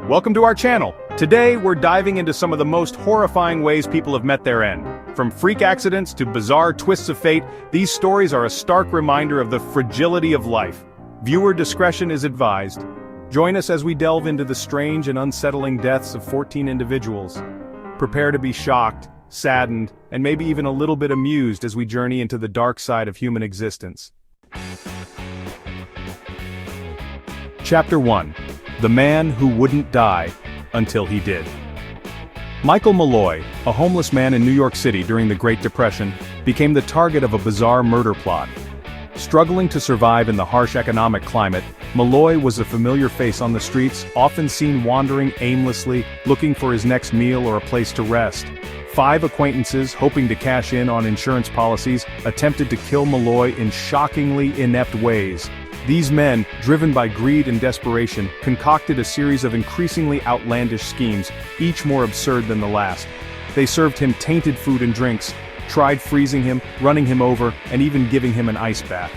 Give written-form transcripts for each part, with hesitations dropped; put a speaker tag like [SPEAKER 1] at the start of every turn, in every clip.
[SPEAKER 1] Welcome to our channel. Today, we're diving into some of the most horrifying ways people have met their end. From freak accidents to bizarre twists of fate, these stories are a stark reminder of the fragility of life. Viewer discretion is advised. Join us as we delve into the strange and unsettling deaths of 14 individuals. Prepare to be shocked, saddened, and maybe even a little bit amused as we journey into the dark side of human existence. Chapter 1. The Man Who Wouldn't Die Until He Did. Michael Malloy, a homeless man in New York City during the Great Depression, became the target of a bizarre murder plot. Struggling to survive in the harsh economic climate, Malloy was a familiar face on the streets, often seen wandering aimlessly, looking for his next meal or a place to rest. 5 acquaintances, hoping to cash in on insurance policies, attempted to kill Malloy in shockingly inept ways. These men, driven by greed and desperation, concocted a series of increasingly outlandish schemes, each more absurd than the last. They served him tainted food and drinks, tried freezing him, running him over, and even giving him an ice bath.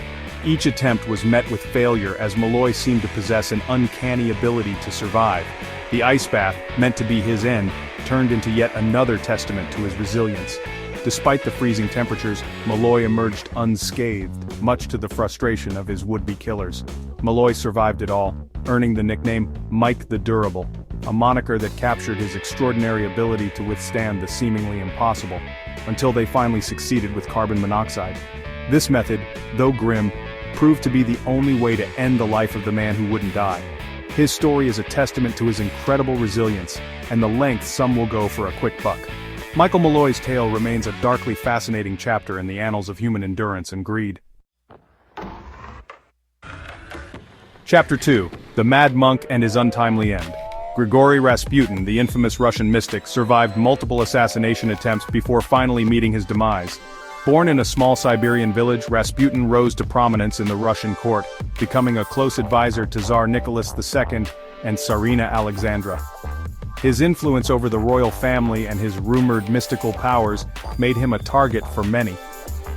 [SPEAKER 1] Each attempt was met with failure as Malloy seemed to possess an uncanny ability to survive. The ice bath, meant to be his end, turned into yet another testament to his resilience. Despite the freezing temperatures, Malloy emerged unscathed, much to the frustration of his would-be killers. Malloy survived it all, earning the nickname Mike the Durable, a moniker that captured his extraordinary ability to withstand the seemingly impossible, until they finally succeeded with carbon monoxide. This method, though grim, proved to be the only way to end the life of the man who wouldn't die. His story is a testament to his incredible resilience, and the lengths some will go for a quick buck. Michael Malloy's tale remains a darkly fascinating chapter in the annals of human endurance and greed. Chapter 2. The Mad Monk and His Untimely End. Grigory Rasputin, the infamous Russian mystic, survived multiple assassination attempts before finally meeting his demise. Born in a small Siberian village, Rasputin rose to prominence in the Russian court, becoming a close advisor to Tsar Nicholas II and Tsarina Alexandra. His influence over the royal family and his rumored mystical powers made him a target for many.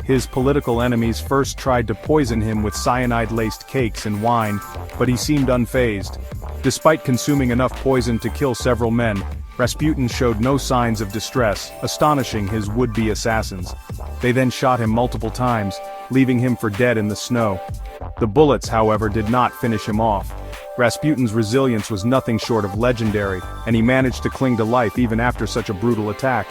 [SPEAKER 1] His political enemies first tried to poison him with cyanide-laced cakes and wine, but he seemed unfazed. Despite consuming enough poison to kill several men, Rasputin showed no signs of distress, astonishing his would-be assassins. They then shot him multiple times, leaving him for dead in the snow. The bullets, however, did not finish him off. Rasputin's resilience was nothing short of legendary, and he managed to cling to life even after such a brutal attack.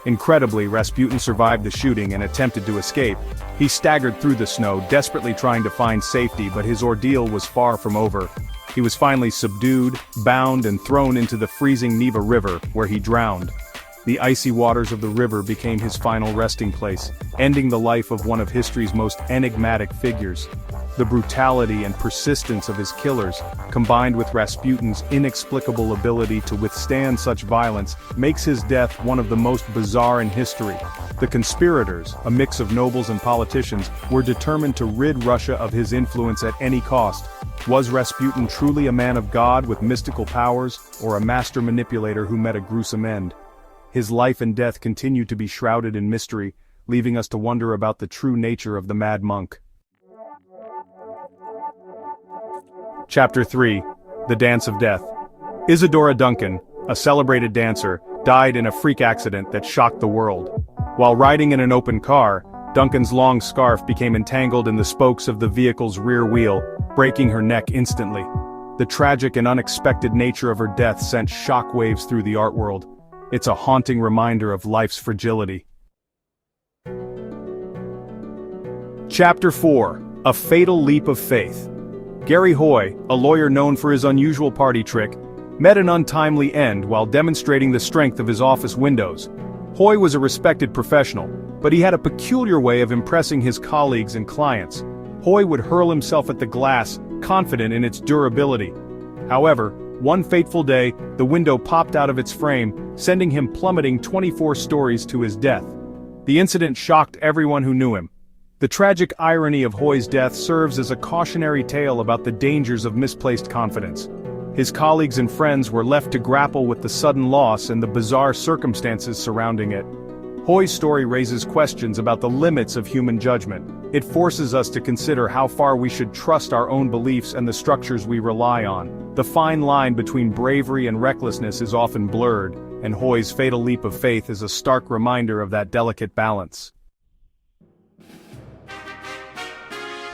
[SPEAKER 1] Incredibly, Rasputin survived the shooting and attempted to escape. He staggered through the snow, desperately trying to find safety, but his ordeal was far from over. He was finally subdued, bound, and thrown into the freezing Neva River, where he drowned. The icy waters of the river became his final resting place, ending the life of one of history's most enigmatic figures. The brutality and persistence of his killers, combined with Rasputin's inexplicable ability to withstand such violence, makes his death one of the most bizarre in history. The conspirators, a mix of nobles and politicians, were determined to rid Russia of his influence at any cost. Was Rasputin truly a man of God with mystical powers, or a master manipulator who met a gruesome end? His life and death continue to be shrouded in mystery, leaving us to wonder about the true nature of the Mad Monk. Chapter 3. The Dance of Death. Isadora Duncan, a celebrated dancer, died in a freak accident that shocked the world. While riding in an open car, Duncan's long scarf became entangled in the spokes of the vehicle's rear wheel, breaking her neck instantly. The tragic and unexpected nature of her death sent shockwaves through the art world. It's a haunting reminder of life's fragility. Chapter 4. A Fatal Leap of Faith. Gary Hoy, a lawyer known for his unusual party trick, met an untimely end while demonstrating the strength of his office windows. Hoy was a respected professional, but he had a peculiar way of impressing his colleagues and clients. Hoy would hurl himself at the glass, confident in its durability. However, one fateful day, the window popped out of its frame, sending him plummeting 24 stories to his death. The incident shocked everyone who knew him. The tragic irony of Hoy's death serves as a cautionary tale about the dangers of misplaced confidence. His colleagues and friends were left to grapple with the sudden loss and the bizarre circumstances surrounding it. Hoi's story raises questions about the limits of human judgment. It forces us to consider how far we should trust our own beliefs and the structures we rely on. The fine line between bravery and recklessness is often blurred, and Hoi's fatal leap of faith is a stark reminder of that delicate balance.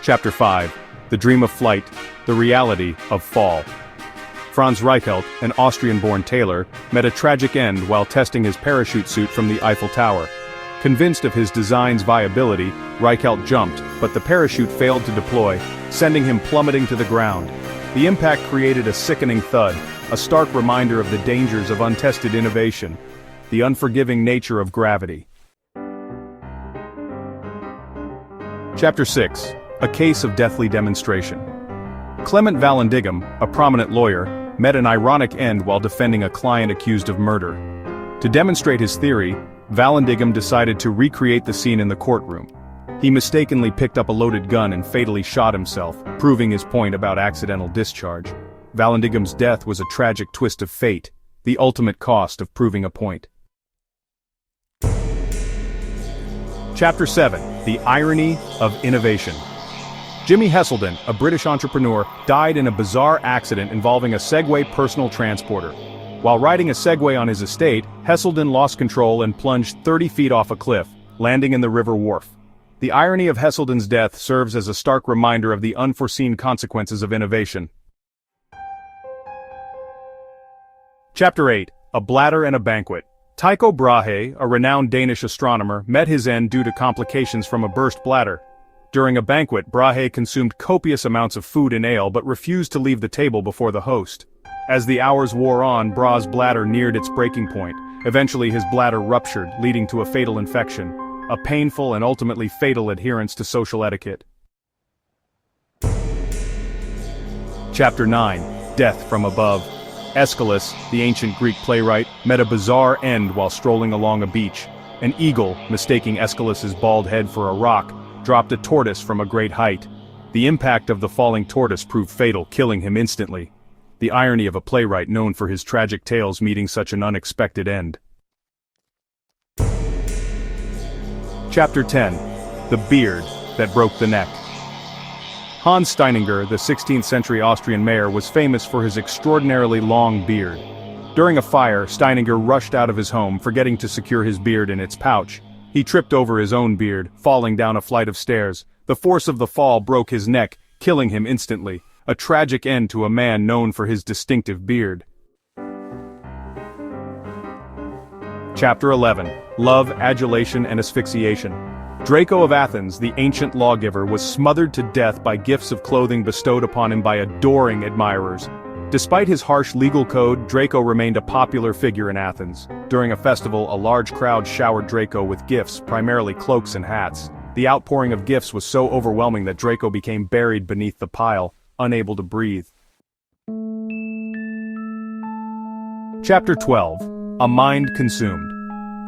[SPEAKER 1] Chapter 5. The Dream of Flight, the Reality of Fall. Franz Reichelt, an Austrian-born tailor, met a tragic end while testing his parachute suit from the Eiffel Tower. Convinced of his design's viability, Reichelt jumped, but the parachute failed to deploy, sending him plummeting to the ground. The impact created a sickening thud, a stark reminder of the dangers of untested innovation, the unforgiving nature of gravity. Chapter 6. A Case of Deathly Demonstration. Clement Vallandigham, a prominent lawyer, met an ironic end while defending a client accused of murder. To demonstrate his theory, Vallandigham decided to recreate the scene in the courtroom. He mistakenly picked up a loaded gun and fatally shot himself, proving his point about accidental discharge. Vallandigham's death was a tragic twist of fate, the ultimate cost of proving a point. Chapter 7. The Irony of Innovation. Jimmy Heselden, a British entrepreneur, died in a bizarre accident involving a Segway personal transporter. While riding a Segway on his estate, Heselden lost control and plunged 30 feet off a cliff, landing in the River Wharfe. The irony of Heselden's death serves as a stark reminder of the unforeseen consequences of innovation. Chapter 8. A Bladder and a Banquet. Tycho Brahe, a renowned Danish astronomer, met his end due to complications from a burst bladder. During a banquet, Brahe consumed copious amounts of food and ale but refused to leave the table before the host. As the hours wore on, Brahe's bladder neared its breaking point. Eventually his bladder ruptured, leading to a fatal infection, a painful and ultimately fatal adherence to social etiquette. Chapter 9. Death from Above. Aeschylus, the ancient Greek playwright, met a bizarre end while strolling along a beach. An eagle, mistaking Aeschylus's bald head for a rock, dropped a tortoise from a great height. The impact of the falling tortoise proved fatal, killing him instantly. The irony of a playwright known for his tragic tales meeting such an unexpected end. Chapter 10. The Beard That Broke the Neck. Hans Steininger, the 16th century Austrian mayor, was famous for his extraordinarily long beard. During a fire, Steininger rushed out of his home, forgetting to secure his beard in its pouch. He tripped over his own beard, falling down a flight of stairs. The force of the fall broke his neck, killing him instantly. A tragic end to a man known for his distinctive beard. Chapter 11. Love, Adulation and Asphyxiation. Draco of Athens, the ancient lawgiver, was smothered to death by gifts of clothing bestowed upon him by adoring admirers. Despite his harsh legal code, Draco remained a popular figure in Athens. During a festival, a large crowd showered Draco with gifts, primarily cloaks and hats. The outpouring of gifts was so overwhelming that Draco became buried beneath the pile, unable to breathe. Chapter 12. A Mind Consumed.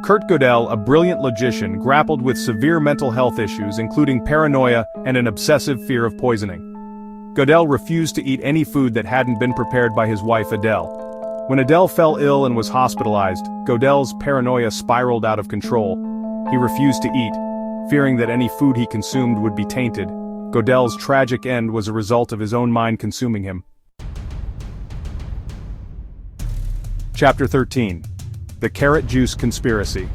[SPEAKER 1] Kurt Gödel, a brilliant logician, grappled with severe mental health issues including paranoia and an obsessive fear of poisoning. Gödel refused to eat any food that hadn't been prepared by his wife Adele. When Adele fell ill and was hospitalized, Gödel's paranoia spiraled out of control. He refused to eat, fearing that any food he consumed would be tainted. Gödel's tragic end was a result of his own mind consuming him. Chapter 13. The Carrot Juice Conspiracy.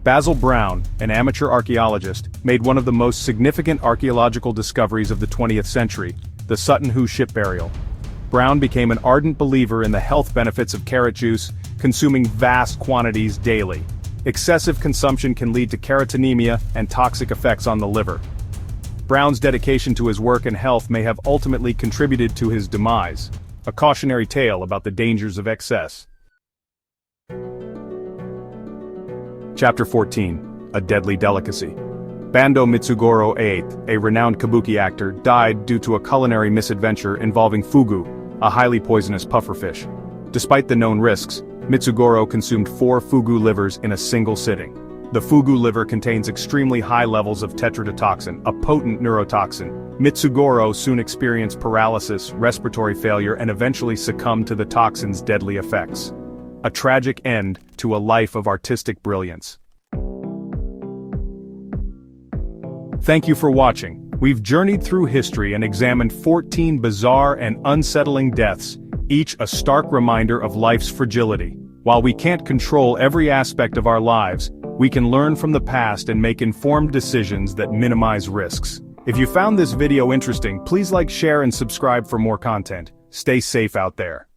[SPEAKER 1] Basil Brown, an amateur archaeologist, made one of the most significant archaeological discoveries of the 20th century, the Sutton Hoo ship burial. Brown became an ardent believer in the health benefits of carrot juice, consuming vast quantities daily. Excessive consumption can lead to carotenemia and toxic effects on the liver. Brown's dedication to his work and health may have ultimately contributed to his demise, a cautionary tale about the dangers of excess. Chapter 14. A Deadly Delicacy. Bando Mitsugoro VIII, a renowned kabuki actor, died due to a culinary misadventure involving fugu, a highly poisonous pufferfish. Despite the known risks, Mitsugoro consumed 4 fugu livers in a single sitting. The fugu liver contains extremely high levels of tetrodotoxin, a potent neurotoxin. Mitsugoro soon experienced paralysis, respiratory failure, and eventually succumbed to the toxin's deadly effects. A tragic end to a life of artistic brilliance. Thank you for watching. We've journeyed through history and examined 14 bizarre and unsettling deaths, each a stark reminder of life's fragility. While we can't control every aspect of our lives, we can learn from the past and make informed decisions that minimize risks. If you found this video interesting, please like, share, and subscribe for more content. Stay safe out there.